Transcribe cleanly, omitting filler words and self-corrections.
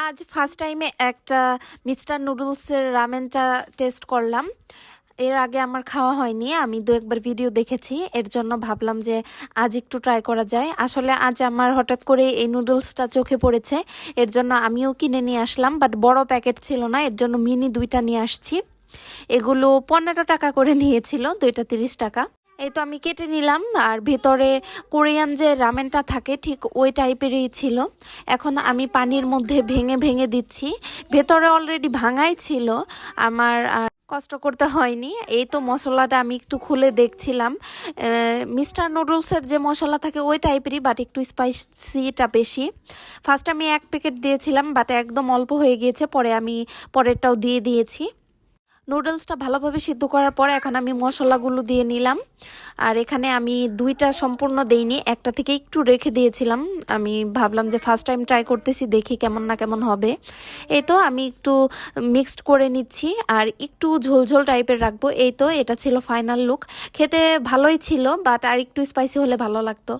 আজ ফার্স্ট টাইমে একটা মিস্টার নুডলসের রামেনটা টেস্ট করলাম। এর আগে আমার খাওয়া হয়নি, আমি দু একবার ভিডিও দেখেছি, এর জন্য ভাবলাম যে আজ একটু ট্রাই করা যায়। আসলে আজ আমার হঠাৎ করে এই নুডলসটা চোখে পড়েছে, এর জন্য আমিও কিনে নিয়ে আসলাম, বাট বড় প্যাকেট ছিল না, এর জন্য মিনি দুইটা নিয়ে আসছি। এগুলো 15 টাকা করে নিয়েছিল, দুইটা 30 টাকা। এই তো আমি কেটে নিলাম, আর ভেতরে কোরিয়ান যে রামেনটা থাকে ঠিক ওই টাইপেরই ছিল। এখন আমি পানির মধ্যে ভেঙে ভেঙে দিচ্ছি, ভেতরে অলরেডি ভাঙাই ছিল, আমার আর কষ্ট করতে হয়নি। এই তো মশলাটা আমি একটু খুলে দেখছিলাম, মিস্টার নুডলসের যে মশলা থাকে ওই টাইপেরই, বাট একটু স্পাইসিটা বেশি। ফার্স্ট আমি এক প্যাকেট দিয়েছিলাম, বাট একদম অল্প হয়ে গিয়েছে, পরে আমি পরেরটাও দিয়ে দিয়েছি। নুডলসটা ভালোভাবে সিদ্ধ করার পরে এখন আমি মশলাগুলো দিয়ে নিলাম। আর এখানে আমি দুইটা সম্পূর্ণ দেইনি, একটা থেকে একটু রেখে দিয়েছিলাম। আমি ভাবলাম যে ফার্স্ট টাইম ট্রাই করতেছি, দেখি কেমন না কেমন হবে। এই তো আমি একটু মিক্সড করে নিচ্ছি, আর একটু ঝোলঝোল টাইপের রাখবো। এই তো এটা ছিল ফাইনাল লুক। খেতে ভালোই ছিল, বাট আর একটু স্পাইসি হলে ভালো লাগতো।